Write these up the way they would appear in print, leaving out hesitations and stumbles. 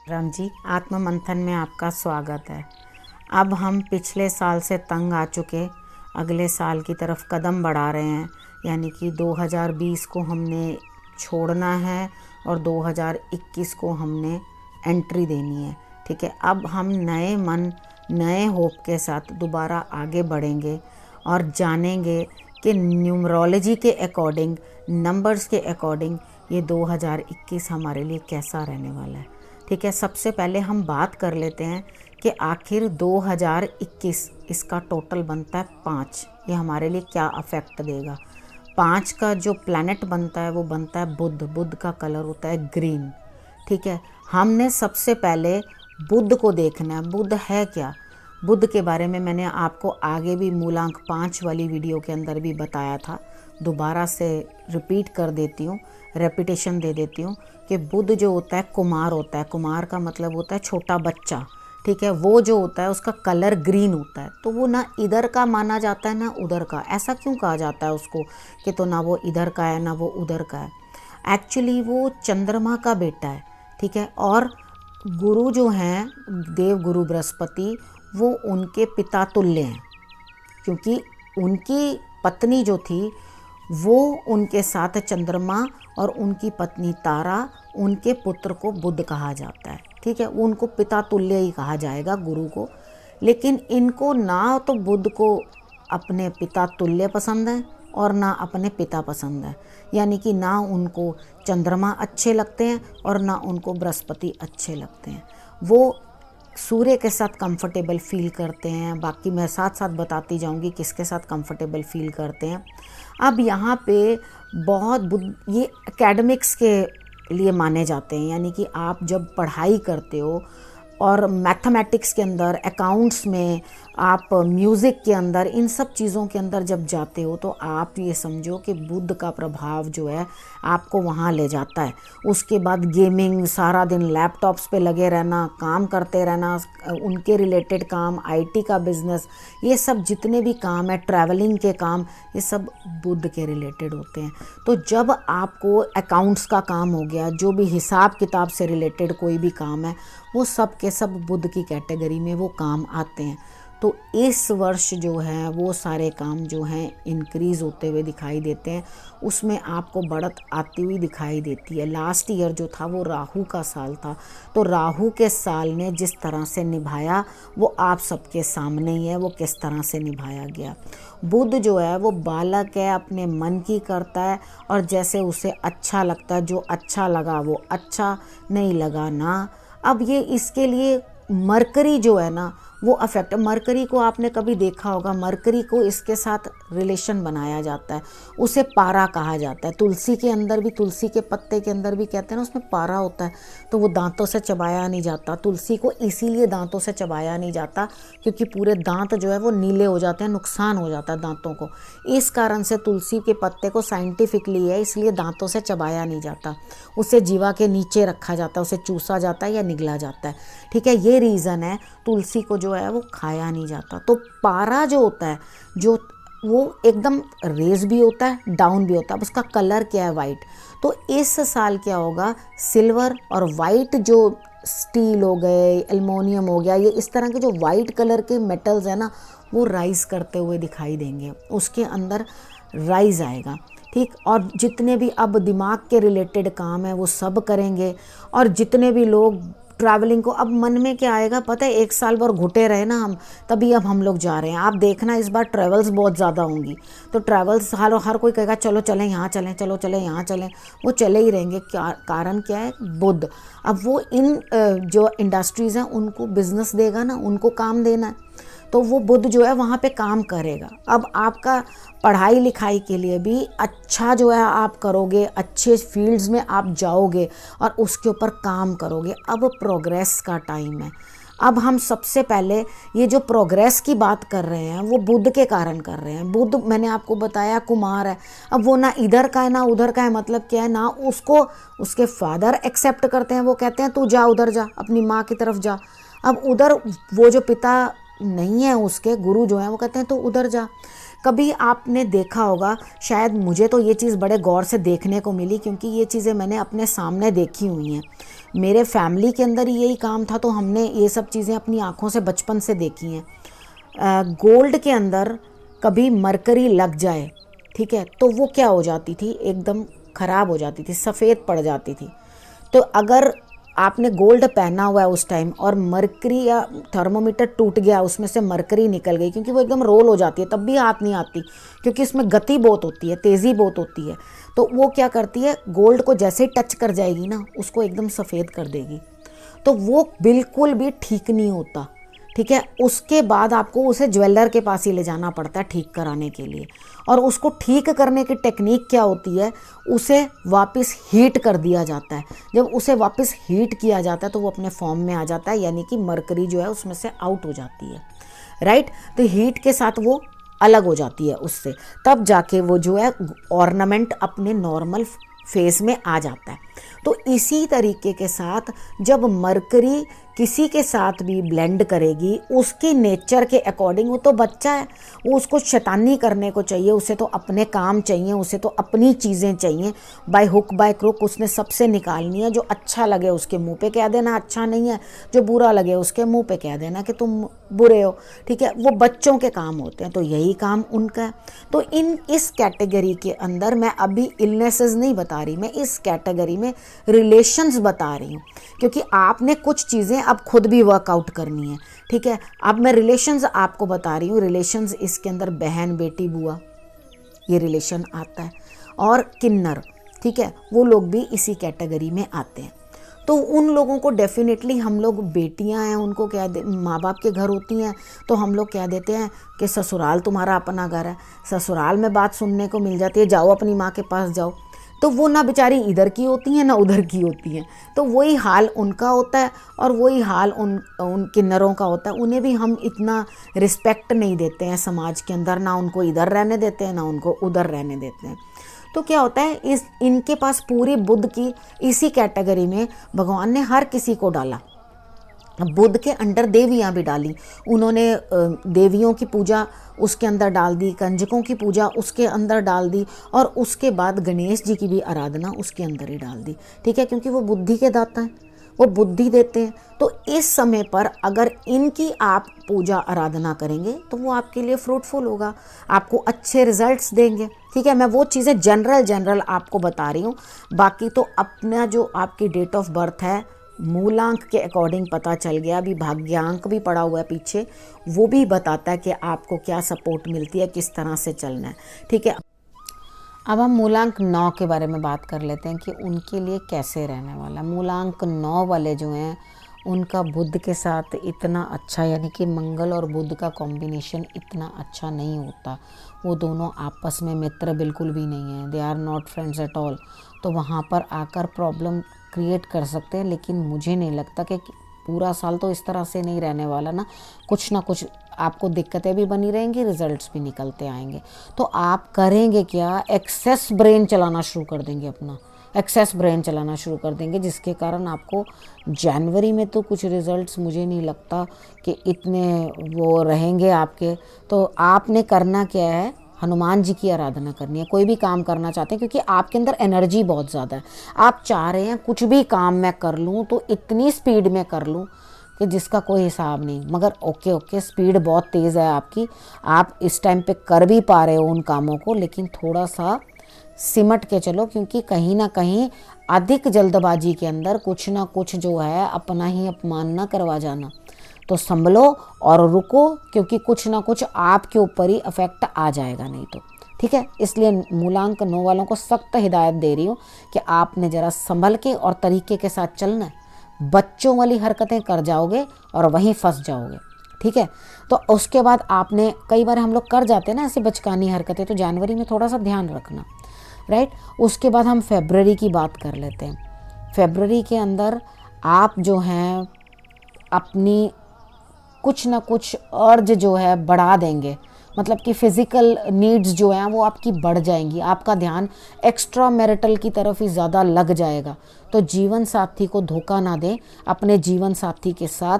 राम जी, आत्म मंथन में आपका स्वागत है। अब हम पिछले साल से तंग आ चुके अगले साल की तरफ कदम बढ़ा रहे हैं, यानी कि 2020 को हमने छोड़ना है और 2021 को हमने एंट्री देनी है। ठीक है, अब हम नए मन नए होप के साथ दोबारा आगे बढ़ेंगे और जानेंगे कि न्यूमरोलॉजी के अकॉर्डिंग, नंबर्स के अकॉर्डिंग ये 2021 हमारे लिए कैसा रहने वाला है। ठीक है, सबसे पहले हम बात कर लेते हैं कि आखिर 2021 इसका टोटल बनता है 5। ये हमारे लिए क्या अफेक्ट देगा। 5 का जो प्लैनेट बनता है वो बनता है बुध। बुध का कलर होता है ग्रीन। ठीक है, हमने सबसे पहले बुध को देखना है। बुध है क्या? बुध के बारे में मैंने आपको आगे भी मूलांक 5 वाली वीडियो के अंदर भी बताया था। दोबारा से रिपीट कर देती हूँ, रेपिटेशन दे देती हूँ कि बुध जो होता है कुमार होता है। कुमार का मतलब होता है छोटा बच्चा। ठीक है, वो जो होता है उसका कलर ग्रीन होता है, तो वो ना इधर का माना जाता है ना उधर का। ऐसा क्यों कहा जाता है उसको कि तो ना वो इधर का है ना वो उधर का है। एक्चुअली वो चंद्रमा का बेटा है। ठीक है, और गुरु जो हैं देव गुरु बृहस्पति, वो उनके पिता तुल्य हैं, क्योंकि उनकी पत्नी जो थी वो उनके साथ चंद्रमा और उनकी पत्नी तारा, उनके पुत्र को बुध कहा जाता है। ठीक है, उनको पिता तुल्य ही कहा जाएगा गुरु को। लेकिन इनको ना तो बुध को अपने पिता तुल्य पसंद है और ना अपने पिता पसंद है, यानी कि ना उनको चंद्रमा अच्छे लगते हैं और ना उनको बृहस्पति अच्छे लगते हैं। वो सूर्य के साथ कंफर्टेबल फील करते हैं। बाकी मैं साथ साथ बताती जाऊंगी किसके साथ कंफर्टेबल फील करते हैं। अब यहाँ पे बहुत ये एकेडमिक्स के लिए माने जाते हैं, यानी कि आप जब पढ़ाई करते हो और मैथमेटिक्स के अंदर, अकाउंट्स में, आप म्यूज़िक के अंदर, इन सब चीज़ों के अंदर जब जाते हो तो आप ये समझो कि बुध का प्रभाव जो है आपको वहाँ ले जाता है। उसके बाद गेमिंग, सारा दिन लैपटॉप्स पे लगे रहना, काम करते रहना, उनके रिलेटेड काम, आईटी का बिज़नेस, ये सब जितने भी काम है, ट्रैवलिंग के काम, ये सब बुध के रिलेटेड होते हैं। तो जब आपको अकाउंट्स का काम हो गया, जो भी हिसाब किताब से रिलेटेड कोई भी काम है, वो सब के सब बुध की कैटेगरी में वो काम आते हैं। तो इस वर्ष जो है वो सारे काम जो हैं इंक्रीज़ होते हुए दिखाई देते हैं, उसमें आपको बढ़त आती हुई दिखाई देती है। लास्ट ईयर जो था वो राहु का साल था, तो राहु के साल ने जिस तरह से निभाया वो आप सबके सामने ही है, वो किस तरह से निभाया गया। बुध जो है वो बालक है, अपने मन की करता है और जैसे उसे अच्छा लगता है, जो अच्छा लगा वो अच्छा, नहीं लगा ना। अब ये इसके लिए मरकरी जो है ना वो अफेक्ट, मरकरी को आपने कभी देखा होगा, मरकरी को इसके साथ रिलेशन बनाया जाता है, उसे पारा कहा जाता है। तुलसी के अंदर भी, तुलसी के पत्ते के अंदर भी कहते हैं ना उसमें पारा होता है, तो वो दांतों से चबाया नहीं जाता। तुलसी को इसीलिए दांतों से चबाया नहीं जाता क्योंकि पूरे दांत जो है वो नीले हो जाते हैं, नुकसान हो जाता है दांतों को। इस कारण से तुलसी के पत्ते को साइंटिफिकली है इसलिए दांतों से चबाया नहीं जाता, उसे जीवा के नीचे रखा जाता है, उसे चूसा जाता है या निगला जाता है। ठीक है, ये रीज़न है तुलसी को जो है वो खाया नहीं जाता। तो पारा जो होता है, जो वो एकदम रेज भी होता है, डाउन भी होता है। अब उसका कलर क्या है? वाइट। तो इस साल क्या होगा, सिल्वर और वाइट, जो स्टील हो गए, एल्युमिनियम हो गया, ये इस तरह के जो वाइट कलर के मेटल्स है ना, वो राइज करते हुए दिखाई देंगे, उसके अंदर राइज आएगा। ठीक, और जितने भी अब दिमाग के रिलेटेड काम है वो सब करेंगे। और जितने भी लोग ट्रैवलिंग को, अब मन में क्या आएगा पता है, एक साल भर घुटे रहे ना हम, तभी अब हम लोग जा रहे हैं। आप देखना इस बार ट्रैवल्स बहुत ज़्यादा होंगी, तो ट्रैवल्स हर कोई कहेगा चलो चलें यहाँ चलें, चलो चलें यहाँ चलें, वो चले ही रहेंगे। क्या कारण क्या है? बुध। अब वो इन जो इंडस्ट्रीज़ हैं उनको बिजनेस देगा ना, उनको काम देना है, तो वो बुध जो है वहाँ पे काम करेगा। अब आपका पढ़ाई लिखाई के लिए भी अच्छा जो है आप करोगे, अच्छे फील्ड्स में आप जाओगे और उसके ऊपर काम करोगे। अब प्रोग्रेस का टाइम है। अब हम सबसे पहले ये जो प्रोग्रेस की बात कर रहे हैं वो बुध के कारण कर रहे हैं। बुध मैंने आपको बताया कुमार है, अब वो ना इधर का है ना उधर का है। मतलब क्या है ना, उसको उसके फादर एक्सेप्ट करते हैं, वो कहते हैं तू जा उधर जा, अपनी माँ की तरफ जा। अब उधर वो जो पिता नहीं है उसके, गुरु जो हैं वो कहते हैं तो उधर जा। कभी आपने देखा होगा, शायद मुझे तो ये चीज़ बड़े गौर से देखने को मिली क्योंकि ये चीज़ें मैंने अपने सामने देखी हुई हैं। मेरे फैमिली के अंदर यही काम था, तो हमने ये सब चीज़ें अपनी आँखों से बचपन से देखी हैं। गोल्ड के अंदर कभी मरकरी लग जाए, ठीक है, तो वो क्या हो जाती थी, एकदम ख़राब हो जाती थी, सफ़ेद पड़ जाती थी। तो अगर आपने गोल्ड पहना हुआ है उस टाइम और मरकरी या थर्मोमीटर टूट गया, उसमें से मरकरी निकल गई, क्योंकि वो एकदम रोल हो जाती है, तब भी हाथ नहीं आती, क्योंकि इसमें गति बहुत होती है, तेज़ी बहुत होती है। तो वो क्या करती है, गोल्ड को जैसे ही टच कर जाएगी ना, उसको एकदम सफ़ेद कर देगी। तो वो बिल्कुल भी ठीक नहीं होता, ठीक है। उसके बाद आपको उसे ज्वेलर के पास ही ले जाना पड़ता है ठीक कराने के लिए। और उसको ठीक करने की टेक्निक क्या होती है, उसे वापस हीट कर दिया जाता है। जब उसे वापस हीट किया जाता है तो वो अपने फॉर्म में आ जाता है, यानी कि मरकरी जो है उसमें से आउट हो जाती है, राइट। तो हीट के साथ वो अलग हो जाती है उससे, तब जाके वो जो है ऑर्नामेंट अपने नॉर्मल फेज में आ जाता है। तो इसी तरीके के साथ जब मरकरी किसी के साथ भी ब्लेंड करेगी, उसकी नेचर के अकॉर्डिंग, वो तो बच्चा है, वो उसको शैतानी करने को चाहिए, उसे तो अपने काम चाहिए, उसे तो अपनी चीज़ें चाहिए, बाय हुक बाय क्रुक उसने सबसे निकालनी है। जो अच्छा लगे उसके मुंह पे कह देना अच्छा नहीं है, जो बुरा लगे उसके मुंह पे कह देना कि तुम बुरे हो, ठीक है। वो बच्चों के काम होते हैं, तो यही काम उनका है। तो इस कैटेगरी के अंदर मैं अभी इलनेसेस नहीं बता रही, मैं इस कैटेगरी में रिलेशंस बता रही हूँ, क्योंकि आपने कुछ चीज़ें अब खुद भी वर्कआउट करनी है, ठीक है। अब मैं रिलेशंस आपको बता रही हूँ। रिलेशंस इसके अंदर बहन बेटी बुआ ये रिलेशन आता है, और किन्नर, ठीक है, वो लोग भी इसी कैटेगरी में आते हैं। तो उन लोगों को डेफिनेटली हम लोग, बेटियां हैं उनको क्या माँ बाप के घर होती हैं, तो हम लोग कह देते हैं कि ससुराल तुम्हारा अपना घर है। ससुराल में बात सुनने को मिल जाती है, जाओ अपनी माँ के पास जाओ, तो वो ना बेचारी इधर की होती हैं ना उधर की होती हैं। तो वही हाल उनका होता है और वही हाल उन किन्नरों का होता है। उन्हें भी हम इतना रिस्पेक्ट नहीं देते हैं समाज के अंदर, ना उनको इधर रहने देते हैं ना उनको उधर रहने देते हैं। तो क्या होता है, इनके पास पूरी बुद्ध की इसी कैटेगरी में भगवान ने हर किसी को डाला। बुद्ध के अंडर देवियाँ भी डाली उन्होंने, देवियों की पूजा उसके अंदर डाल दी, कंजकों की पूजा उसके अंदर डाल दी, और उसके बाद गणेश जी की भी आराधना उसके अंदर ही डाल दी, ठीक है, क्योंकि वो बुद्धि के दाता हैं, वो बुद्धि देते हैं। तो इस समय पर अगर इनकी आप पूजा आराधना करेंगे तो वो आपके लिए फ्रूटफुल होगा, आपको अच्छे रिजल्ट्स देंगे, ठीक है। मैं वो चीज़ें जनरल आपको बता रही हूँ। बाकी तो अपना जो आपकी डेट ऑफ बर्थ है मूलांक के अकॉर्डिंग पता चल गया। अभी भाग्यांक भी पड़ा हुआ है पीछे, वो भी बताता है कि आपको क्या सपोर्ट मिलती है, किस तरह से चलना है, ठीक है। अब हम मूलांक 9 के बारे में बात कर लेते हैं कि उनके लिए कैसे रहने वाला है। मूलांक 9 वाले जो हैं उनका बुध के साथ इतना अच्छा, यानी कि मंगल और बुध का कॉम्बिनेशन इतना अच्छा नहीं होता। वो दोनों आपस में मित्र बिल्कुल भी नहीं है, they are not friends at all. तो वहाँ पर आकर प्रॉब्लम क्रिएट कर सकते हैं, लेकिन मुझे नहीं लगता कि पूरा साल तो इस तरह से नहीं रहने वाला ना कुछ आपको दिक्कतें भी बनी रहेंगी, रिजल्ट्स भी निकलते आएंगे। तो आप करेंगे क्या, एक्सेस ब्रेन चलाना शुरू कर देंगे, अपना एक्सेस ब्रेन चलाना शुरू कर देंगे, जिसके कारण आपको जनवरी में तो कुछ रिजल्ट्स मुझे नहीं लगता कि इतने वो रहेंगे आपके। तो आपने करना क्या है, हनुमान जी की आराधना करनी है। कोई भी काम करना चाहते हैं, क्योंकि आपके अंदर एनर्जी बहुत ज़्यादा है, आप चाह रहे हैं कुछ भी काम मैं कर लूँ तो इतनी स्पीड में कर लूँ कि जिसका कोई हिसाब नहीं। मगर ओके स्पीड बहुत तेज़ है आपकी, आप इस टाइम पे कर भी पा रहे हो उन कामों को, लेकिन थोड़ा सा सिमट के चलो, क्योंकि कहीं ना कहीं अधिक जल्दबाजी के अंदर कुछ ना कुछ जो है अपना ही अपमान ना करवा जाना। तो संभलो और रुको, क्योंकि कुछ ना कुछ आपके ऊपर ही इफेक्ट आ जाएगा नहीं तो, ठीक है। इसलिए मूलांक 9 वालों को सख्त हिदायत दे रही हूँ कि आपने ज़रा संभल के और तरीके के साथ चलना है। बच्चों वाली हरकतें कर जाओगे और वहीं फंस जाओगे, ठीक है। तो उसके बाद आपने, कई बार हम लोग कर जाते हैं ना ऐसी बचकानी हरकतें, तो जनवरी में थोड़ा सा ध्यान रखना, राइट। उसके बाद हम फरवरी की बात कर लेते हैं। फरवरी के अंदर आप जो हैं अपनी कुछ ना कुछ अर्ज जो है बढ़ा देंगे, मतलब कि फिज़िकल नीड्स जो हैं वो आपकी बढ़ जाएंगी, आपका ध्यान एक्स्ट्रा मैरिटल की तरफ ही ज़्यादा लग जाएगा। तो जीवन साथी को धोखा ना दें, अपने जीवन साथी के साथ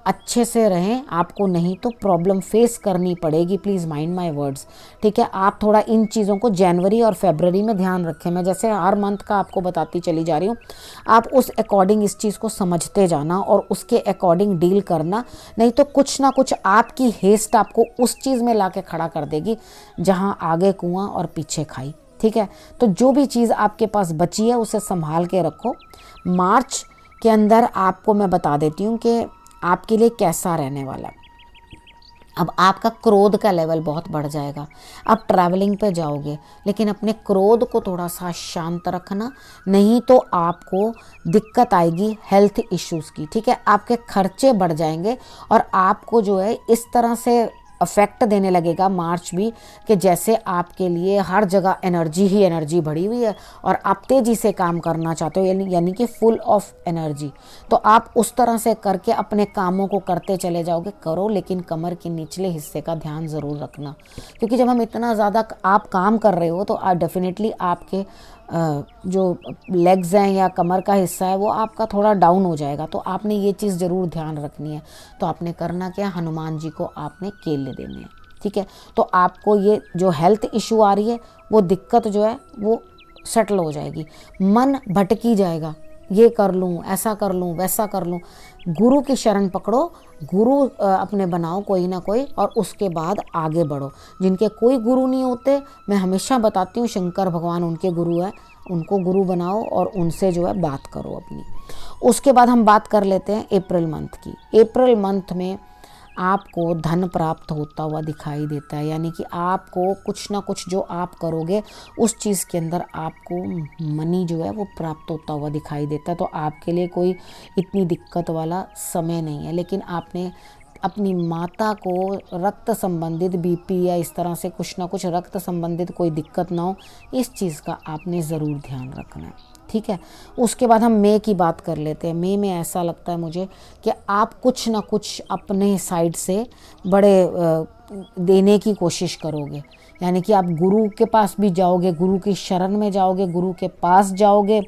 अच्छे से रहें, आपको नहीं तो प्रॉब्लम फेस करनी पड़ेगी, प्लीज़ माइंड माय वर्ड्स। ठीक है, आप थोड़ा इन चीज़ों को जनवरी और फरवरी में ध्यान रखें। मैं जैसे हर मंथ का आपको बताती चली जा रही हूँ, आप उस अकॉर्डिंग इस चीज़ को समझते जाना और उसके अकॉर्डिंग डील करना, नहीं तो कुछ ना कुछ आपकी हेस्ट आपको उस चीज़ में ला के खड़ा कर देगी जहाँ आगे कुआं और पीछे खाई। ठीक है, तो जो भी चीज़ आपके पास बची है उसे संभाल के रखो। मार्च के अंदर आपको मैं बता देती हूँ कि आपके लिए कैसा रहने वाला है। अब आपका क्रोध का लेवल बहुत बढ़ जाएगा, आप ट्रैवलिंग पे जाओगे, लेकिन अपने क्रोध को थोड़ा सा शांत रखना, नहीं तो आपको दिक्कत आएगी हेल्थ इश्यूज़ की। ठीक है, आपके खर्चे बढ़ जाएंगे और आपको जो है इस तरह से अफेक्ट देने लगेगा मार्च भी, कि जैसे आपके लिए हर जगह एनर्जी ही एनर्जी बढ़ी हुई है और आप तेज़ी से काम करना चाहते हो, यानी कि फुल ऑफ एनर्जी। तो आप उस तरह से करके अपने कामों को करते चले जाओगे, करो, लेकिन कमर के निचले हिस्से का ध्यान ज़रूर रखना, क्योंकि जब हम इतना ज़्यादा आप काम कर रहे हो तो डेफिनेटली आपके जो लेग्स हैं या कमर का हिस्सा है वो आपका थोड़ा डाउन हो जाएगा। तो आपने ये चीज़ ज़रूर ध्यान रखनी है। तो आपने करना क्या, हनुमान जी को आपने केले देने हैं। ठीक है, तो आपको ये जो हेल्थ इशू आ रही है वो दिक्कत जो है वो सेटल हो जाएगी। मन भटकी जाएगा, ये कर लूँ, ऐसा कर लूँ, वैसा कर लूँ। गुरु की शरण पकड़ो, गुरु अपने बनाओ कोई ना कोई, और उसके बाद आगे बढ़ो। जिनके कोई गुरु नहीं होते, मैं हमेशा बताती हूँ शंकर भगवान उनके गुरु हैं, उनको गुरु बनाओ और उनसे जो है बात करो अपनी। उसके बाद हम बात कर लेते हैं अप्रैल मंथ की। अप्रैल मंथ में आपको धन प्राप्त होता हुआ दिखाई देता है, यानी कि आपको कुछ ना कुछ जो आप करोगे उस चीज़ के अंदर आपको मनी जो है वो प्राप्त होता हुआ दिखाई देता है। तो आपके लिए कोई इतनी दिक्कत वाला समय नहीं है, लेकिन आपने अपनी माता को रक्त संबंधित बीपी या इस तरह से कुछ ना कुछ रक्त संबंधित कोई दिक्कत ना हो, इस चीज़ का आपने ज़रूर ध्यान रखना है। ठीक है, उसके बाद हम मई की बात कर लेते हैं। मई में ऐसा लगता है मुझे कि आप कुछ ना कुछ अपने साइड से बड़े देने की कोशिश करोगे, यानी कि आप गुरु के पास भी जाओगे, गुरु की शरण में जाओगे, गुरु के पास जाओगे,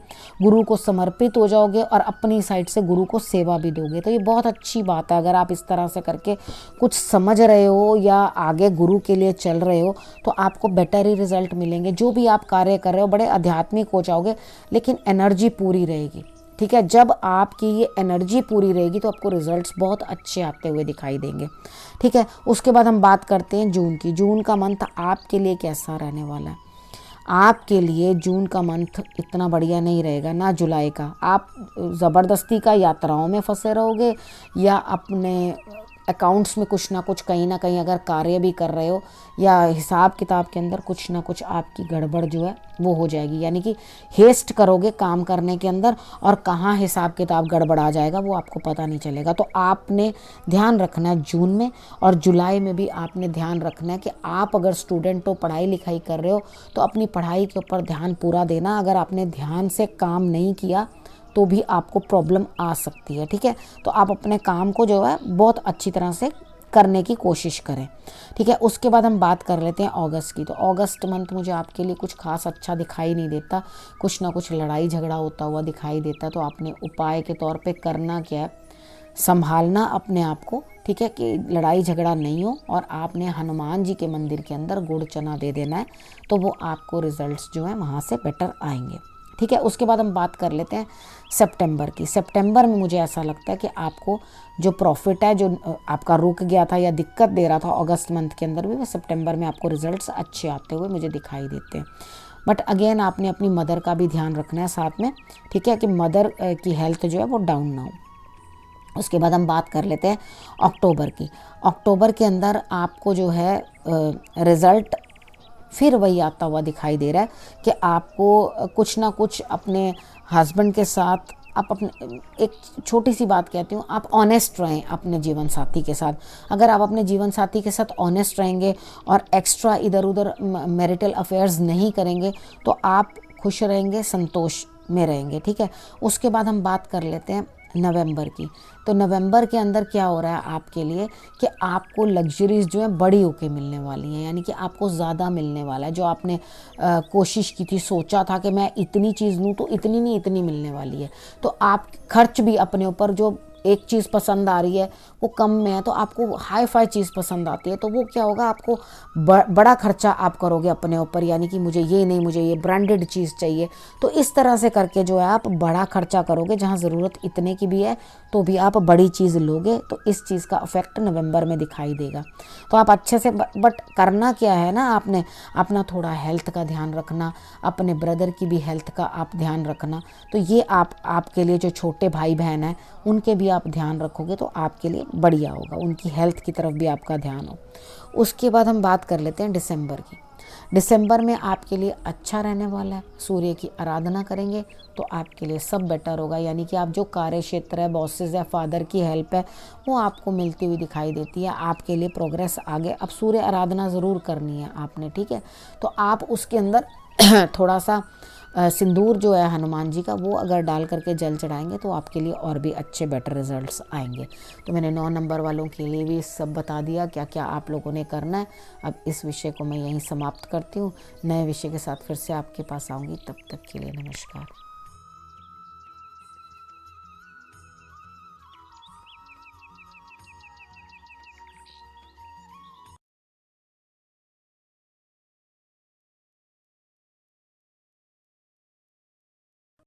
गुरु को समर्पित हो जाओगे और अपनी साइड से गुरु को सेवा भी दोगे। तो ये बहुत अच्छी बात है। अगर आप इस तरह से करके कुछ समझ रहे हो या आगे गुरु के लिए चल रहे हो तो आपको बेटर ही रिजल्ट मिलेंगे। जो भी आप कार्य कर रहे हो बड़े आध्यात्मिक हो जाओगे, लेकिन एनर्जी पूरी रहेगी। ठीक है, जब आपकी ये एनर्जी पूरी रहेगी तो आपको रिजल्ट्स बहुत अच्छे आते हुए दिखाई देंगे। ठीक है, उसके बाद हम बात करते हैं जून की। जून का मंथ आपके लिए कैसा रहने वाला है? आपके लिए जून का मंथ इतना बढ़िया नहीं रहेगा, ना जुलाई का। आप ज़बरदस्ती का यात्राओं में फंसे रहोगे या अपने अकाउंट्स में कुछ ना कुछ कहीं ना कहीं अगर कार्य भी कर रहे हो या हिसाब किताब के अंदर कुछ ना कुछ आपकी गड़बड़ जो है वो हो जाएगी, यानी कि हेस्ट करोगे काम करने के अंदर और कहाँ हिसाब किताब गड़बड़ आ जाएगा वो आपको पता नहीं चलेगा। तो आपने ध्यान रखना है जून में, और जुलाई में भी आपने ध्यान रखना है कि आप अगर स्टूडेंट हो, पढ़ाई लिखाई कर रहे हो तो अपनी पढ़ाई के ऊपर ध्यान पूरा देना। अगर आपने ध्यान से काम नहीं किया तो भी आपको प्रॉब्लम आ सकती है। ठीक है, तो आप अपने काम को जो है बहुत अच्छी तरह से करने की कोशिश करें। ठीक है, उसके बाद हम बात कर लेते हैं अगस्त की। तो अगस्त मंथ मुझे आपके लिए कुछ खास अच्छा दिखाई नहीं देता, कुछ ना कुछ लड़ाई झगड़ा होता हुआ दिखाई देता। तो आपने उपाय के तौर पे करना क्या है, संभालना अपने आप को। ठीक है, कि लड़ाई झगड़ा नहीं हो, और आपने हनुमान जी के मंदिर के अंदर गुड़ चना दे देना है, तो वो आपको रिजल्ट्स जो है वहाँ से बेटर आएंगे। ठीक है, उसके बाद हम बात कर लेते हैं सितंबर की। सितंबर में मुझे ऐसा लगता है कि आपको जो प्रॉफिट है, जो आपका रुक गया था या दिक्कत दे रहा था अगस्त मंथ के अंदर भी, वो सितंबर में आपको रिजल्ट्स अच्छे आते हुए मुझे दिखाई देते हैं। बट अगेन आपने अपनी मदर का भी ध्यान रखना है साथ में। ठीक है, कि मदर की हेल्थ जो है वो डाउन ना हो। उसके बाद हम बात कर लेते हैं अक्टूबर की। अक्टूबर के अंदर आपको जो है रिज़ल्ट फिर वही आता हुआ दिखाई दे रहा है कि आपको कुछ ना कुछ अपने हस्बैंड के साथ, आप अपने, एक छोटी सी बात कहती हूँ, आप ऑनेस्ट रहें अपने जीवन साथी के साथ। अगर आप अपने जीवन साथी के साथ ऑनेस्ट रहेंगे और एक्स्ट्रा इधर उधर मैरिटल अफेयर्स नहीं करेंगे तो आप खुश रहेंगे, संतोष में रहेंगे। ठीक है, उसके बाद हम बात कर लेते हैं नवंबर की। तो नवंबर के अंदर क्या हो रहा है आपके लिए कि आपको लग्जरीज जो है बड़ी होके मिलने वाली हैं, यानी कि आपको ज़्यादा मिलने वाला है। जो आपने कोशिश की थी, सोचा था कि मैं इतनी चीज़ लूँ तो इतनी नहीं, इतनी मिलने वाली है। तो आप खर्च भी अपने ऊपर जो एक चीज़ पसंद आ रही है वो कम में है, तो आपको हाई फाई चीज़ पसंद आती है, तो वो क्या होगा, आपको बड़ा खर्चा आप करोगे अपने ऊपर, यानी कि मुझे ये नहीं, मुझे ये ब्रांडेड चीज़ चाहिए। तो इस तरह से करके जो है आप बड़ा खर्चा करोगे, जहाँ ज़रूरत इतने की भी है तो भी आप बड़ी चीज़ लोगे, तो इस चीज़ का इफेक्ट नवंबर में दिखाई देगा। तो आप अच्छे से, बट करना क्या है ना, आपने अपना थोड़ा हेल्थ का ध्यान रखना, अपने ब्रदर की भी हेल्थ का आप ध्यान रखना। तो ये आपके लिए जो छोटे भाई बहन हैं उनके भी आप ध्यान रखोगे तो आपके लिए बढ़िया होगा, उनकी हेल्थ की तरफ भी आपका ध्यान हो। उसके बाद हम बात कर लेते हैं दिसंबर की। दिसंबर में आपके लिए अच्छा रहने वाला है, सूर्य की आराधना करेंगे तो आपके लिए सब बेटर होगा, यानी कि आप जो कार्य क्षेत्र है, बॉसेस है, फादर की हेल्प है, वो आपको मिलती हुई दिखाई देती है, आपके लिए प्रोग्रेस आगे। अब सूर्य आराधना ज़रूर करनी है आपने, ठीक है, तो आप उसके अंदर थोड़ा सा सिंदूर जो है हनुमान जी का, वो अगर डाल करके जल चढ़ाएंगे तो आपके लिए और भी अच्छे बेटर रिजल्ट्स आएंगे। तो मैंने 9 नंबर वालों के लिए भी सब बता दिया क्या क्या आप लोगों ने करना है। अब इस विषय को मैं यहीं समाप्त करती हूँ, नए विषय के साथ फिर से आपके पास आऊँगी, तब तक के लिए नमस्कार।